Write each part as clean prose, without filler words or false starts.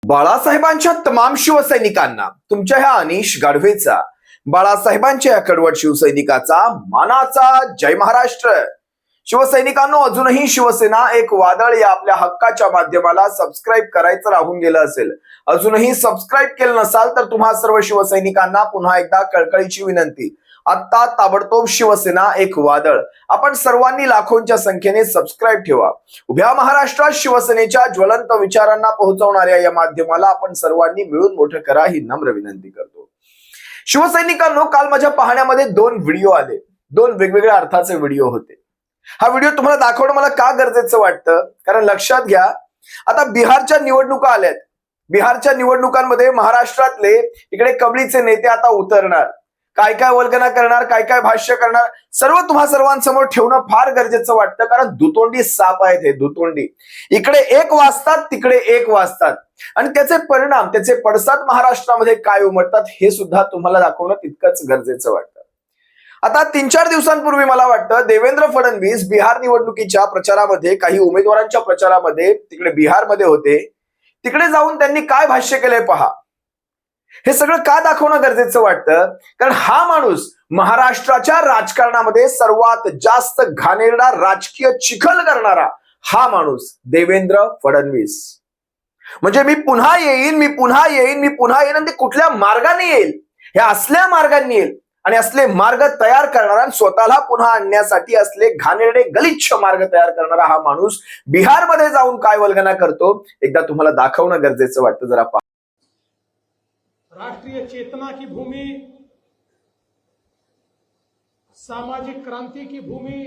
बाळासाहेबांच्या तमाम शिवसैनिकांना तुमच्या ह्या अनिश गाढवेचा, बाळासाहेबांच्या या कडवट शिवसैनिकाचा मानाचा जय महाराष्ट्र। शिवसैनिकांनो, अजूनही शिवसेना एक वादळ या आपल्या हक्काच्या माध्यमाला सबस्क्राईब करायचं राहून गेलं असेल, अजूनही सबस्क्राईब केलं नसाल तर तुम्हा सर्व शिवसैनिकांना पुन्हा एकदा कळकळीची विनंती, आता ताबडतोब शिवसेना एक वादळ आपण सर्वांनी लाखोंच्या संख्येने सबस्क्राईब ठेवा। उभ्या महाराष्ट्रात शिवसेनेच्या ज्वलंत विचारांना पोहोचवणाऱ्या या माध्यमाला आपण सर्वांनी मिळून मोठं करा ही नम्र विनंती करतो। शिवसैनिकांनो, काल माझ्या पाहण्यामध्ये दोन व्हिडिओ आले, दोन वेगवेगळ्या अर्थाचे व्हिडिओ होते। हा व्हिडिओ तुम्हाला दाखवणं मला का गरजेचं वाटतं, कारण लक्षात घ्या, आता बिहारच्या निवडणुका आल्यात। बिहारच्या निवडणुकांमध्ये महाराष्ट्रातले इकडे कमळीचे नेते आता उतरणार, काय काय वल्गना करणार, काय काय भाष्य करणार, सर्व तुम्हा सर्वांसमोर ठेवणं फार गरजेचं वाटतं, कारण दुतोंडी साप आहेत हे, दुतोंडी। इकडे एक वाजतात, तिकडे एक वाजतात, आणि त्याचे परिणाम, त्याचे पडसाद महाराष्ट्रामध्ये काय उमटतात हे सुद्धा तुम्हाला दाखवणं तितकंच गरजेचं वाटतं। आता 3-4 दिवसांपूर्वी मला वाटतं देवेंद्र फडणवीस बिहार निवडणुकीच्या प्रचारामध्ये, काही उमेदवारांच्या प्रचारामध्ये तिकडे बिहारमध्ये होते, तिकडे जाऊन त्यांनी काय भाष्य केलंय पहा। हे सगळं का दाखवणं गरजेचं वाटतं, कारण हा माणूस महाराष्ट्राच्या राजकारणामध्ये सर्वात जास्त घाणेरडा राजकीय चिखल करणारा हा माणूस देवेंद्र फडणवीस। म्हणजे मी पुन्हा येईन, मी पुन्हा येईन, मी पुन्हा येईन, आणि ते कुठल्या मार्गाने येईल, हे असल्या मार्गाने येईल, आणि असले मार्ग तयार करणारा आणि स्वतःला पुन्हा आणण्यासाठी असले घाणेरडे गलिच्छ मार्ग तयार करणारा हा माणूस बिहारमध्ये जाऊन काय वल्गना करतो एकदा तुम्हाला दाखवणं गरजेचं वाटतं। जरा पहा। राष्ट्रीय चेतना की भूमि, सामाजिक क्रांति की भूमि,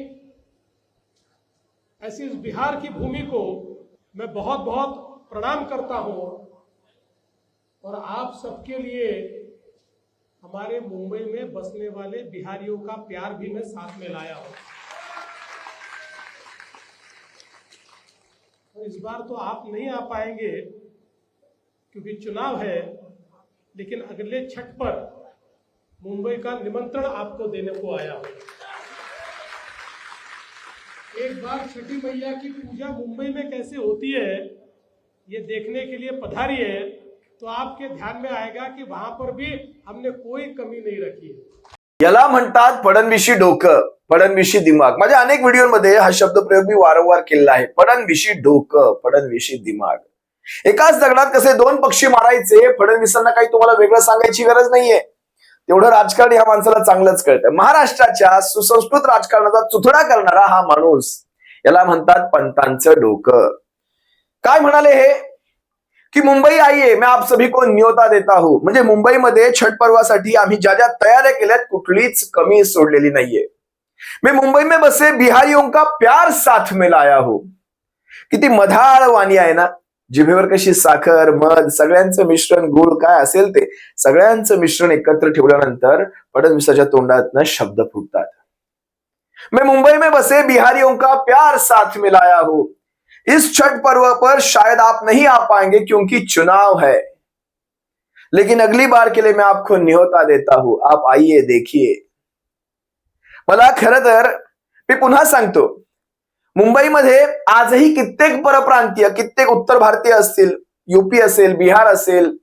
ऐसी इस बिहार की भूमि को मैं बहुत बहुत प्रणाम करता हूं, और आप सबके लिए हमारे मुंबई में बसने वाले बिहारियों का प्यार भी मैं साथ में लाया हूं। और इस बार तो आप नहीं आ पाएंगे क्योंकि चुनाव है, लेकिन अगले छठ पर मुंबई का निमंत्रण आपको देने को आया हूं। एक बार छठी मैया की पूजा मुंबई में कैसे होती है ये देखने के लिए पधारिए, तो आपके ध्यान में आएगा कि वहां पर भी हमने कोई कमी नहीं रखी है। याला म्हणतात फडणवीसी डोकं, फडणवीसी दिमाग। माझ्या अनेक व्हिडिओमध्ये हा शब्दप्रयोग मी वारंवार केला आहे, फडणवीसी डोकं, फडणवीसी दिमाग। एकाच दगडात कसे दोन पक्षी मारायचे, फडणवीसांना काही तुम्हाला वेगळं सांगायची गरज नाहीये, तेवढं राजकारण ह्या माणसाला चांगलंच कळतं। महाराष्ट्राच्या सुसंस्कृत राजकारणाचा चुथडा करणारा हा माणूस, याला म्हणतात पंतांचं डोकं। काय म्हणाले हे, की मुंबई आइए, मैं आप सभी को न्योता देता हूं। म्हणजे मुंबईमध्ये छठ पर्वासाठी आम्ही ज्या ज्या तयाऱ्या केल्यात कुठलीच कमी सोडलेली नाहीये। मैं मुंबई में बसे बिहारियों का प्यार साथ में लाया हूं। किती मधाळ वाणी आहे ना, जिभेवर कशी साखर, मध, सगळ्यांचं मिश्रण, गुळ काय असेल ते सगळ्यांचं मिश्रण एकत्र ठेवल्यानंतर फडणवीसाच्या तोंडातनं शब्द फुटतात। मैं मुंबई में बसे बिहारियों का प्यार साथ में लाया हूं। इस छठ पर्व पर शायद आप नहीं आ पाएंगे क्योंकि चुनाव है, लेकिन अगली बार के लिए मैं आपको न्योता देता हूं, आप आइए देखिए। मला खरं तर मी पुन्हा सांगतो, मुंबईमध्ये आजही कित्येक परप्रांतीय, कित्येक उत्तर भारतीय असतील, यूपी असेल, बिहार असेल,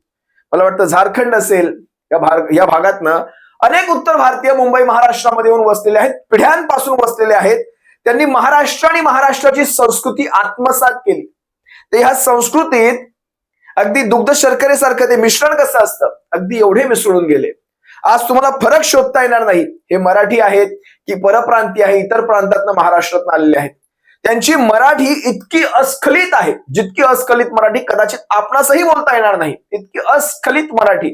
मला वाटतं झारखंड असेल, या भागातनं अनेक उत्तर भारतीय मुंबई महाराष्ट्रामध्ये येऊन वसलेले आहेत, पिढ्यांपासून वसलेले आहेत। त्यांनी महाराष्ट्र आणि महाराष्ट्राची संस्कृती आत्मसात केली। ते ह्या संस्कृतीत अगदी दुग्ध शर्करेसारखं ते मिश्रण कसं असतं, अगदी एवढे मिसळून गेले। आज तुम्हाला फरक शोधता येणार नाही, हे मराठी आहेत की परप्रांतीय आहे, इतर प्रांतातनं महाराष्ट्रातून आलेले आहेत। त्यांची मराठी इतकी अस्खलित आहे, जितकी अस्खलित मराठी कदाचित आपणासही बोलता येणार नाही, इतकी अस्खलित मराठी।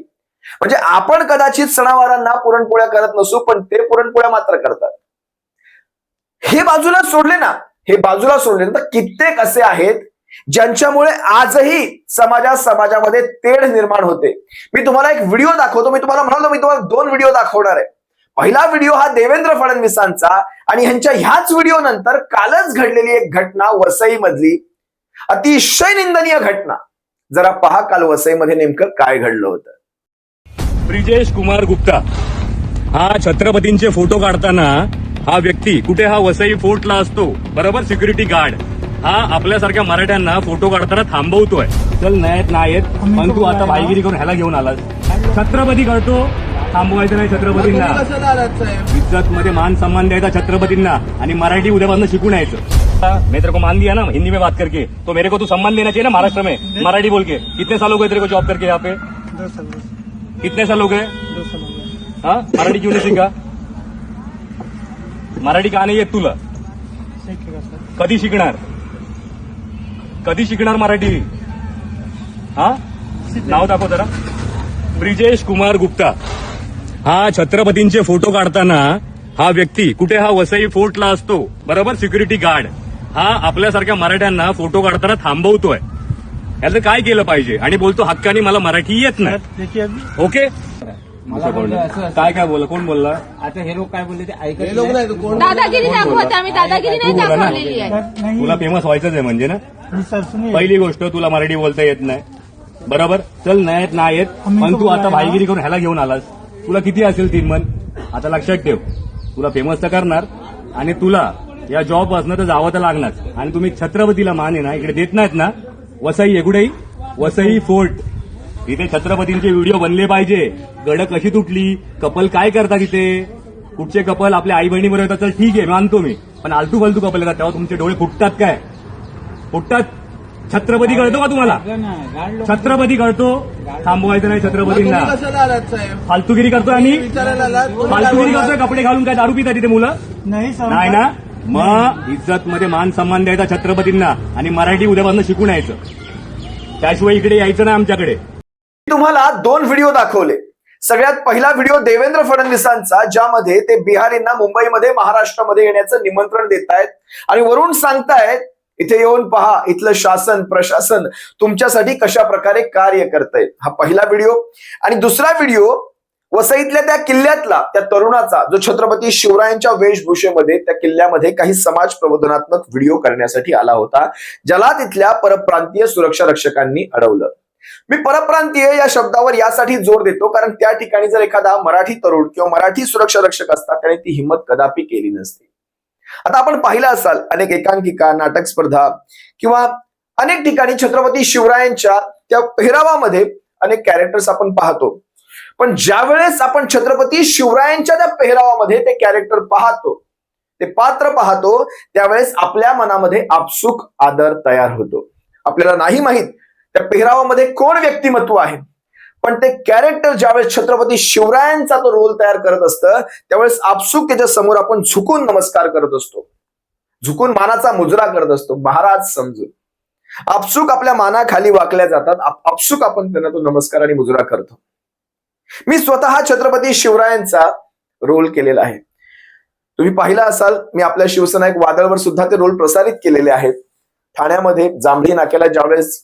म्हणजे आपण कदाचित सणावारांना पुरणपोळ्या करत नसू, पण ते पुरणपोळ्या मात्र करतात। हे बाजूला सोडले ना, हे बाजूला सोडले तर कित्येक असे आहेत ज्यांच्यामुळे आजही समाजामध्ये तेढ निर्माण होते। मी तुम्हाला एक व्हिडिओ दाखवतो, मी तुम्हाला म्हणालो मी तुम्हाला 2 व्हिडिओ दाखवणार आहे। पहिला व्हिडिओ हा देवेंद्र फडणवीसांचा, आणि ह्यांच्या ह्याच व्हिडिओ नंतर कालच घडलेली एक घटना, वसई मधली अतिशय निंदनीय घटना। जरा पहा काल वसईमध्ये नेमकं काय घडलं होतं। ब्रिजेश कुमार गुप्ता हा छत्रपतींचे फोटो काढताना हा व्यक्ती कुठे, हा वसई फोर्टला असतो बरोबर, सिक्युरिटी गार्ड, हा आपल्यासारख्या मराठ्यांना फोटो काढताना थांबवतोय. चल नाहीत पण तू आता भाईगिरी करून ह्याला घेऊन आलास. छत्रपती कळतो, थांबवायचं नाही छत्रपतींना. इज्जत मध्ये मान सम्मान द्यायचा छत्रपतींना आणि मराठी उद्यापासून शिकून यायचं. मैं तेरे को मान दिया ना हिंदी में बात करके, तो मेरे को तू सम्मान देना चाहिए ना महाराष्ट्र में मराठी बोल के. कितने साल हो गए तेरे को जॉब करके यहाँ पे? 2 साल. कितने साल हो गए? 2 साल. हाँ मराठी क्यों नहीं सीखा? मराठी का नाही येत तुला? शिकेगा सर. कधी शिकणार? कधी शिकणार मराठी? हा नाव दाखव जरा. ब्रिजेश कुमार गुप्ता. हा छत्रपतींचे फोटो काढताना हा व्यक्ती कुठे? हा वसई फोर्टला असतो बरोबर, सिक्युरिटी गार्ड. हा आपल्यासारख्या मराठ्यांना फोटो काढताना थांबवतोय. याचं काय केलं पाहिजे? आणि बोलतो हक्कानी मला मराठी येत नाही. देखिए अभी ओके मला बोललं असं काय बोलला? कोण बोलला? आता हे लोक काय बोलले ते ऐकत हे लोक नाही तर कोण दादागिरी दाखवत आम्ही दादागिरी नाही तू बोला ना. दाखवलेली आहे. सर नहीं. तुला फेमस व्हायचंच आहे म्हणजे ना. जी सर सुनिए. पहिली गोष्ट तुला मराठी बोलता येत नाही बरोबर. चल नाहीत पण तू आता भाईगिरी करून ह्याला घेऊन आलास. तुला किती असेल 3 मन? आता लक्षात ठेव, तुला फेमस तर करणार आणि तुला या जॉब असणं तर जावं तर लागणार. आणि तुम्ही छत्रपतीला मान आहे ना इकडे देत नाहीत ना. वसई एकुडेही वसई फोर्ट, इथे छत्रपतींचे व्हिडिओ बनले पाहिजे. गड कशी तुटली, कपल काय करतात इथे, कुठचे कपल आपल्या आई बहिणी बरोबर येतात तर ठीक आहे मानतो मी, पण आलतू फालतू कपल येतात तेव्हा तुमचे डोळे फुटतात काय? फुटतात. छत्रपती कळतो का तुम्हाला? छत्रपती कळतो, थांबवायचं नाही छत्रपतींना. तुम्ही कशाला आलात साहेब? फालतूगिरी करतोय आम्ही, विचारायला आलात? कोणाला फालतूगिरी बोललात? करतोय. कपडे घालून काय दारू पितात तिथे मुलं? नहीं सर. नाही ना. मग इज्जत मध्ये मान सम्मान द्यायचा छत्रपतींना आणि मराठी उद्यापासून शिकून यायचं. त्याशिवाय इकडे यायचं नाही आमच्याकडे. तुम्हाला 2 व्हिडिओ दाखवले. सगळ्यात पहिला व्हिडिओ देवेंद्र फडणवीसांचा, ज्यामध्ये ते बिहारींना मुंबईमध्ये महाराष्ट्रामध्ये येण्याचं निमंत्रण देत आहेत आणि वरून सांगतायत इथे येऊन पहा इथलं शासन प्रशासन तुमच्यासाठी कशा प्रकारे कार्य करतंय. हा पहिला व्हिडिओ. आणि दुसरा व्हिडिओ वसईतल्या त्या किल्ल्यातला त्या तरुणाचा, जो छत्रपती शिवरायांच्या वेशभूषेमध्ये त्या किल्ल्यामध्ये काही समाज प्रबोधनात्मक व्हिडिओ करण्यासाठी आला होता, ज्याला तिथल्या परप्रांतीय सुरक्षा रक्षकांनी अडवलं. मी परप्रांतीय या शब्दावर यासाठी जोर देतो कारण त्या ठिकाणी जर एखादा मराठी तरुण किंवा मराठी सुरक्षा रक्षक असता त्याने ती हिंमत कदापि केली नसती. आता आपण पाहिलं असाल अनेक एकांकिका, नाटक स्पर्धा किंवा अनेक ठिकाणी छत्रपती शिवरायांच्या त्या पेहरावामध्ये अनेक कॅरेक्टर्स आपण पाहतो. पण ज्या वेळेस आपण छत्रपती शिवरायांच्या त्या पेहरावामध्ये ते कॅरेक्टर पाहतो, ते पात्र पाहतो, त्यावेळेस आपल्या मनामध्ये आपसुक आदर तयार होतो. आपल्याला नाही माहित त्या पेहरावामध्ये कोण व्यक्तिमत्व आहे, पण ते कॅरेक्टर ज्यावेळेस छत्रपती शिवरायांचा तो रोल तयार करत असतं त्यावेळेस आपसुक त्याच्या समोर आपण झुकून नमस्कार करत असतो, झुकून मानाचा मुजरा करत असतो, महाराज समजून. आपसुक आपल्या मानाखाली वाकल्या जातात, आपसुक आपण त्यांना तो नमस्कार आणि मुजरा करतो. मी स्वतः छत्रपती शिवरायांचा रोल केलेला आहे. तुम्ही पाहिला असाल, मी आपल्या शिवसेना वादळवर सुद्धा ते रोल प्रसारित केलेले आहेत. ठाण्यामध्ये जांभळी नाक्याला ज्यावेळेस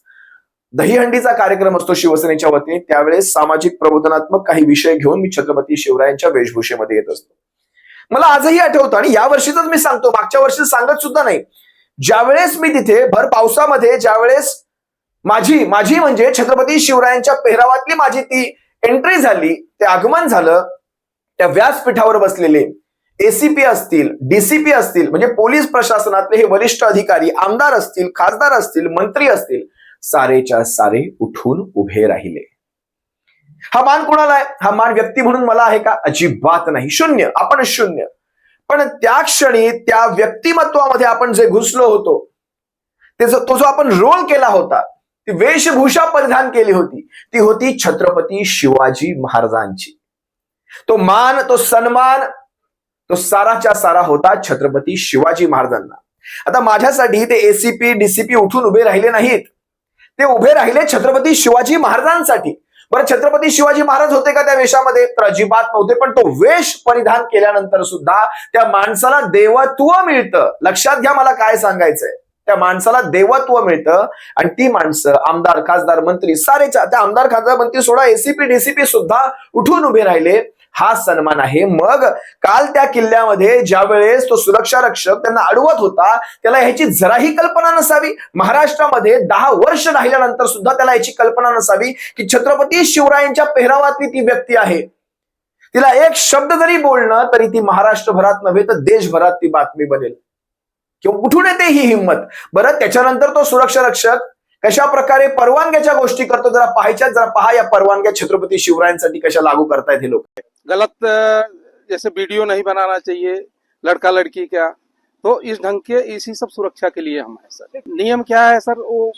दहीहंडीचा कार्यक्रम असतो शिवसेनेच्या वतीने, त्यावेळेस सामाजिक प्रबोधनात्मक काही विषय घेऊन मी छत्रपती शिवरायांच्या वेशभूषेमध्ये येत असतो. मला आजही आठवतं आणि या वर्षीच मी सांगतो, मागच्या वर्षी सांगत सुद्धा नाही. ज्यावेळेस मी तिथे भर पावसामध्ये ज्यावेळेस माझी म्हणजे छत्रपती शिवरायांच्या पेहरावातली माझी ती एंट्री झाली, ते आगमन झालं, त्या व्यासपीठावर बसलेले एसीपी असतील, डीसीपी असतील, म्हणजे पोलीस प्रशासनातले हे वरिष्ठ अधिकारी, आमदार असतील, खासदार असतील, मंत्री असतील, सारेच्या सारे उठून उभे राहिले. हा मान कोणाला आहे? हा मान व्यक्ती म्हणून मला आहे का? अजिबात नाही. शून्य. आपण शून्य. पण त्या क्षणी त्या व्यक्तिमत्वामध्ये आपण जे घुसलो होतो, तो जो आपण रोल केला होता, ती वेशभूषा परिधान केली होती, ती होती छत्रपती शिवाजी महाराजांची. तो मान, तो सन्मान, तो साराच्या सारा होता छत्रपती शिवाजी महाराजांना. आता माझ्यासाठी ते एसीपी डीसीपी उठून उभे राहिले नाहीत, ते उभे राहिले छत्रपती शिवाजी महाराजांसाठी. बरं, छत्रपती शिवाजी महाराज होते का त्या वेशामध्ये? तर अजिबात नव्हते. पण तो वेश परिधान केल्यानंतर सुद्धा त्या माणसाला देवत्व मिळतं. लक्षात घ्या मला काय सांगायचंय. त्या माणसाला देवत्व मिळतं आणि ती माणसं आमदार, खासदार, मंत्री, सारेच्या त्या आमदार, खासदार, मंत्री सोडा, एसीपी डीसीपी सुद्धा उठून उभे राहिले. हा सन्मान आहे. मग काल त्या किल्ल्यामध्ये ज्या वेळेस तो सुरक्षा रक्षक त्यांना अडवत होता, त्याला ह्याची जराही कल्पना नसावी. महाराष्ट्रामध्ये 10 वर्ष राहिल्यानंतर सुद्धा त्याला याची कल्पना नसावी की छत्रपती शिवरायांच्या पेहरावातली ती व्यक्ती आहे. तिला एक शब्द जरी बोलणं तरी ती महाराष्ट्रभरात नव्हे तर देशभरात ती बातमी बनेल. किंवा कुठून येते ही हिंमत? बरं, त्याच्यानंतर तो सुरक्षा रक्षक कशा प्रकारे परवानग्याच्या गोष्टी करतो जरा पाहायच्या. जरा पहा या परवानग्या छत्रपती शिवरायांसाठी कशा लागू करतायत हे लोक. गलत जैसे वीडियो नहीं बनाना चाहिए लड़का लड़की का, तो इस ढंग के इसी सब सुरक्षा के लिए हम है सर। नियम क्या है सर, वो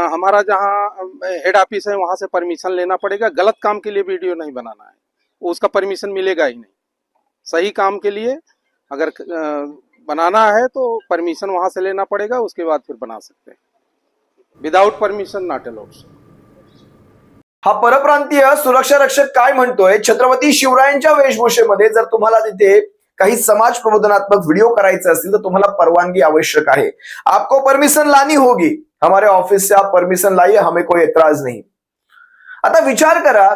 हमारा जहाँ हेड ऑफिस है वहां से परमिशन लेना पड़ेगा। गलत काम के लिए वीडियो नहीं बनाना है, उसका परमिशन मिलेगा ही नहीं। सही काम के लिए अगर बनाना है तो परमिशन वहां से लेना पड़ेगा, उसके बाद फिर बना सकते हैं। Without permission not allowed. हा परप्रांतीय सुरक्षा रक्षक काय म्हणतोय? छत्रपती शिवरायांच्या वेशभूषेमध्ये जर तुम्हाला तिथे काही समाज प्रबोधनात्मक व्हिडिओ करायचे असतील तर तुम्हाला परवानगी आवश्यक है। आपको परमिशन लानी होगी, हमारे ऑफिस से आप परमिशन लाइए, हमें कोई एतराज नहीं। आता विचार करा,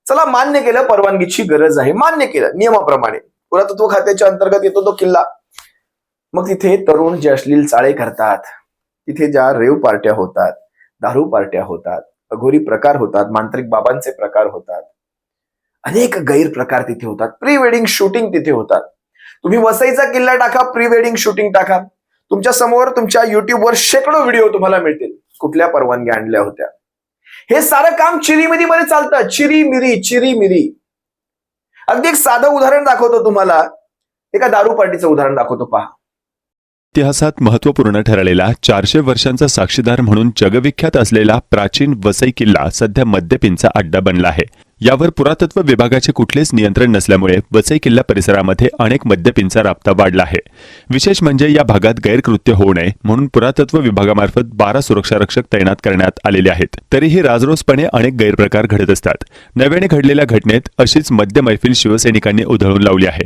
चला मान्य केलं परवानगीची गरज आहे, मान्य केलं नियमाप्रमाणे, पुरातत्व खात्याच्या अंतर्गत येतो तो किल्ला। मग तिथे तरुण जे अश्लील चाळे करतात, तिथे ज्या रेव पार्ट्या होतात, दारू पार्ट्या होतात, अघोरी प्रकार होतात, मांत्रिक बाबांचे प्रकार होतात, अनेक गैरप्रकार तिथे होतात, प्री वेडिंग शूटिंग तिथे होतात। तुम्ही वसईचा किल्ला टाका, प्री वेडिंग शूटिंग टाका, तुमच्या समोर तुमच्या युट्यूबवर शेकडो व्हिडिओ तुम्हाला मिळतील कुठल्या परवानग्या आणल्या होत्या। हे सारं काम चिरीमिरीमध्ये चालतं, चिरीमिरी। अगदी एक साधं उदाहरण दाखवतो तुम्हाला, एका दारू पार्टीचं उदाहरण दाखवतो, पहा। इतिहासात महत्त्वपूर्ण ठरलेला 400 वर्षांचा साक्षीदार म्हणून जगविख्यात असलेला प्राचीन वसई किल्ला सध्या मद्यपींचा अड्डा बनला आहे। यावर पुरातत्व विभागाचे कुठलेच नियंत्रण नसल्यामुळे वसई किल्ला परिसरामध्ये अनेक मद्यपींचा राबता वाढला आहे। विशेष म्हणजे या भागात गैरकृत्य होऊ नये म्हणून पुरातत्व विभागामार्फत 12 सुरक्षा रक्षक तैनात करण्यात आलेले आहेत। तरीही राजरोसपणे अनेक गैरप्रकार घडत असतात। नव्याने घडलेल्या घटनेत अशीच मद्य मैफिल शिवसैनिकांनी उधळून लावली आहे।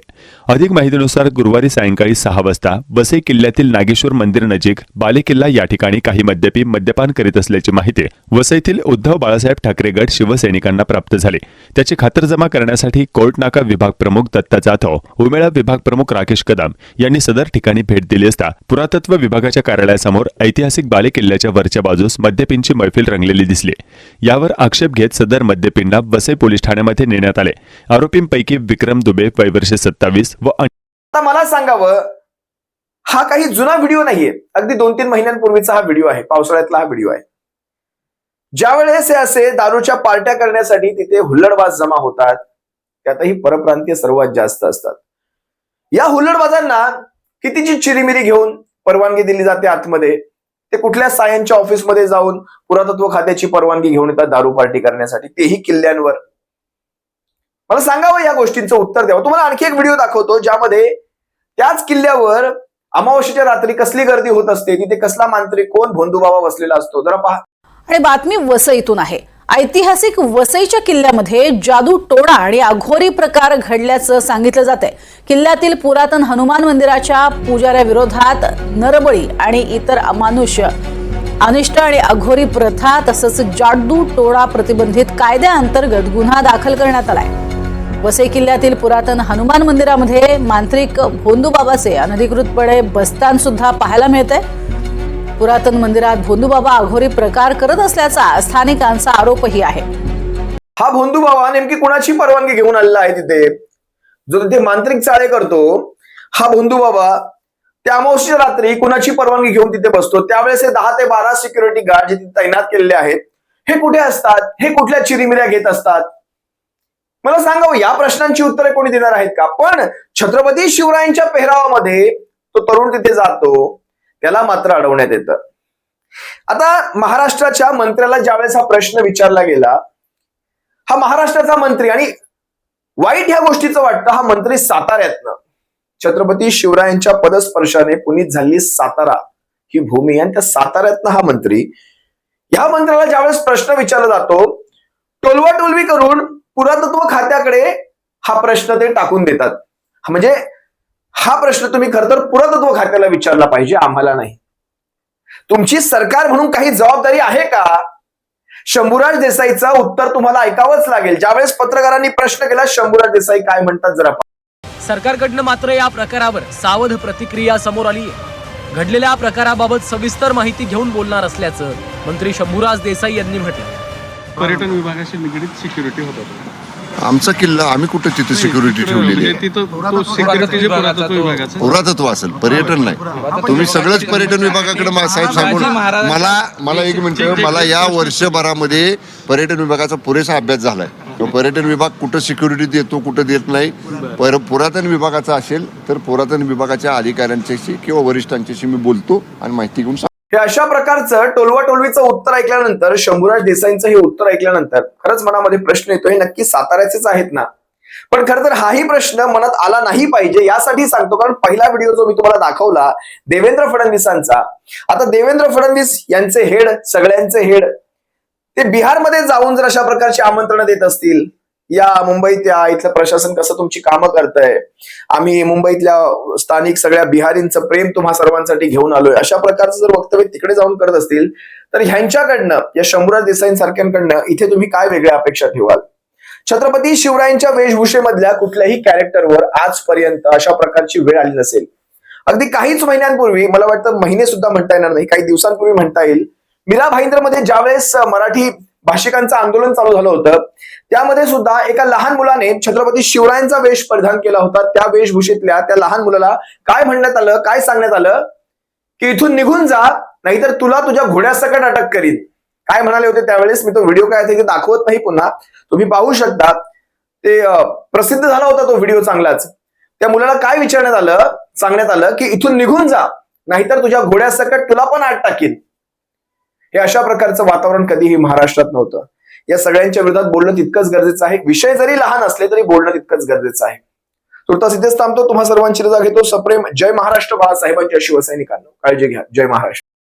अधिक माहितीनुसार गुरुवारी सायंकाळी 6 वाजता वसई किल्ल्यातील नागेश्वर मंदिर नजीक बालेकिल्ला या ठिकाणी काही मद्यपी मद्यपान करीत असल्याची माहिती वसईतील उद्धव बाळासाहेब ठाकरे गट शिवसैनिकांना प्राप्त झाली। त्याची खातरजमा करण्यासाठी कोर्ट नाका विभाग प्रमुख दत्ता जाधव, उमेळा विभाग प्रमुख राकेश कदम यांनी सदर ठिकाणी भेट दिली असता पुरातत्व विभागाच्या कार्यालयासमोर ऐतिहासिक बालेकिल्ल्याच्या वरच्या बाजूस मद्यपींची मैफिल रंगलेली दिसली। यावर आक्षेप घेत सदर मद्यपींना वसई पोलीस ठाण्यामध्ये नेण्यात आले। आरोपींपैकी विक्रम दुबे वय वर्ष 27 व आता मला सांगावं, हा काही जुना व्हिडिओ नाहीये, अगदी 2-3 महिन्यांपूर्वीचा हा व्हिडिओ आहे, पावसाळ्यातला हा व्हिडिओ आहे। ज्यावेळेस हे असे दारूच्या पार्ट्या करण्यासाठी तिथे हुल्लडबाज जमा होतात, त्यातही परप्रांतीय सर्वात जास्त असतात। या हुल्लडबाजांना कितीची चिरीमिरी घेऊन परवानगी दिली जाते आतमध्ये, ते कुठल्या सायन्सच्या ऑफिसमध्ये जाऊन पुरातत्व खात्याची परवानगी घेऊन येतात दारू पार्टी करण्यासाठी, तेही किल्ल्यांवर। मला सांगावं या गोष्टींचं उत्तर द्यावं। तुम्हाला आणखी एक व्हिडिओ दाखवतो ज्यामध्ये त्याच किल्ल्यावर अमावस्येच्या रात्री कसली गर्दी होत असते, तिथे कसला मांत्रिक कोण भोंदूबाबा बसलेला असतो, जरा पहा। आणि बातमी वसईतून आहे। ऐतिहासिक वसईच्या किल्ल्यामध्ये जादू टोणा आणि अघोरी प्रकार घडल्याचं सांगितलं जातंय। किल्ल्यातील पुरातन हनुमान मंदिराच्या पुजाऱ्याविरोधात नरबळी आणि इतर अमानुष अनिष्ट आणि अघोरी प्रथा तसंच जादू टोणा प्रतिबंधित कायद्याअंतर्गत गुन्हा दाखल करण्यात आलाय। वसई किल्ल्यातील पुरातन हनुमान मंदिरामध्ये मांत्रिक भोंदूबाबाचे अनधिकृतपणे बस्तान सुद्धा पाहायला मिळतंय। पुरातन मंदिरात भोंदूबाबा अघोरी प्रकार करत असल्याचा स्थानिकांचा आरोपही आहे। हा भोंदूबाबा नेमकी कुणाची परवानगी घेऊन आलेला आहे तिथे? जो तिथे मांत्रिक चाळे करतो हा भोंदूबाबा त्या अमावस्येच्या रात्री कुणाची परवानगी घेऊन तिथे बसतो? त्यावेळेस हे 10 ते 12 सिक्युरिटी गार्ड जे तिथे तैनात केलेले आहेत हे कुठे असतात? हे कुठल्या चिरीमिऱ्या घेत असतात? मला सांगावं, या प्रश्नांची उत्तरे कोणी देणार आहेत का? पण छत्रपती शिवरायांच्या पेहरावामध्ये तो तरुण तिथे जातो, त्याला मात्र अडवण्यात येतं। आता महाराष्ट्राच्या मंत्र्याला ज्यावेळेस हा प्रश्न विचारला गेला, हा महाराष्ट्राचा मंत्री, आणि वाईट ह्या गोष्टीचं वाटतं, हा मंत्री साताऱ्यातनं, छत्रपती शिवरायांच्या पदस्पर्शाने पुनीत झालेली सातारा ही भूमी, आणि त्या साताऱ्यातनं हा मंत्री, ह्या मंत्र्याला ज्यावेळेस प्रश्न विचारला जातो, टोलवाटोलवी करून पुरातत्व खात्याकडे हा प्रश्न ते टाकून देतात। म्हणजे हा प्रश्न तुम्ही खरं तर पुरातत्व खात्याला विचारला पाहिजे, आम्हाला नाही। तुमची सरकार म्हणून काही जबाबदारी आहे का? शंभूराज देसाईचं उत्तर तुम्हाला ऐकावंच लागेल। ज्यावेळेस पत्रकारांनी प्रश्न केला, शंभूराज देसाई काय म्हणतात जरा पहा। सरकारकडनं मात्र या प्रकारावर सावध प्रतिक्रिया समोर आली आहे। घडलेल्या प्रकाराबाबत सविस्तर माहिती घेऊन बोलणार असल्याचं मंत्री शंभूराज देसाई यांनी म्हटलं। पर्यटन विभागाशी निगडीत सिक्युरिटी होता, आमचा किल्ला आम्ही कुठं तिथे सिक्युरिटी ठेवलेली आहे? पुरातत्व असेल, पर्यटन नाही. तुम्ही सगळंच पर्यटन विभागाकडे साहेब सांगून मला एक मिनिट, मला या वर्षभरामध्ये पर्यटन विभागाचा पुरेसा अभ्यास झालाय. पर्यटन विभाग कुठं सिक्युरिटी देतो, कुठं देत नाही. पुरातन विभागाचा असेल तर पुरातन विभागाच्या अधिकाऱ्यांच्याशी किंवा वरिष्ठांच्याशी मी बोलतो आणि माहिती घेऊन. हे अशा प्रकारचं टोलवाटोलवीचं उत्तर ऐकल्यानंतर, शंभूराज देसाईंचं हे उत्तर ऐकल्यानंतर खरंच मनामध्ये प्रश्न येतो, हे नक्की साताऱ्याचेच आहेत ना? पण खरं तर हाही प्रश्न मनात आला नाही पाहिजे यासाठी सांगतो, कारण पहिला व्हिडिओ जो मी तुम्हाला दाखवला देवेंद्र फडणवीसांचा, आता देवेंद्र फडणवीस यांचे हेड, सगळ्यांचे हेड, ते बिहारमध्ये जाऊन जर अशा प्रकारची आमंत्रण देत असतील, या मुंबईत या, इथलं प्रशासन कसं तुमची कामं करतंय, आम्ही मुंबईतल्या स्थानिक सगळ्या बिहारींचं प्रेम तुम्हा सर्वांसाठी घेऊन आलोय, अशा प्रकारचं जर वक्तव्य तिकडे जाऊन करत असतील तर ह्यांच्याकडनं, या शंभूराज देसाईंसारख्यांकडनं इथे तुम्ही काय वेगळ्या अपेक्षा ठेवाल? छत्रपती शिवरायांच्या वेशभूषेमधल्या कुठल्याही कॅरेक्टरवर आजपर्यंत अशा प्रकारची वेळ आली नसेल. अगदी काहीच महिन्यांपूर्वी, मला वाटतं महिने सुद्धा म्हणता येणार नाही, काही दिवसांपूर्वी म्हणता येईल, मीरा भाईंदरमध्ये ज्यावेळेस मराठी भाषिकांचं आंदोलन चालू झालं होतं, त्यामध्ये सुद्धा एका लहान मुलाने छत्रपती शिवरायांचा वेश परिधान केला होता. त्या वेशभूषेतल्या त्या लहान मुलाला काय म्हणण्यात आलं, काय सांगण्यात आलं की इथून निघून जा, नाहीतर तुला तुझ्या घोड्यासकट अटक करीन. काय म्हणाले होते त्यावेळेस? मी तो व्हिडिओ काय ते दाखवत नाही, पुन्हा तुम्ही पाहू शकता. ते प्रसिद्ध झाला होता तो व्हिडिओ चांगलाच. त्या मुलाला काय विचारण्यात आलं, सांगण्यात आलं की इथून निघून जा, नाहीतर तुझ्या घोड्यासकट तुला पण आत टाकीन. हे अशा प्रकारचं वातावरण कधीही महाराष्ट्रात नव्हतं. या सगळ्यांच्या विरोधात बोलणं तितकंच गरजेचं आहे. विषय जरी लहान असले तरी बोलणं तितकंच गरजेचं आहे. तुर्तास इथेच थांबतो. तुम्हा सर्वांची रजा घेतो. सप्रेम जय महाराष्ट्र. बाळासाहेबांच्या शिवसैनिकांनो काळजी घ्या. जय महाराष्ट्र.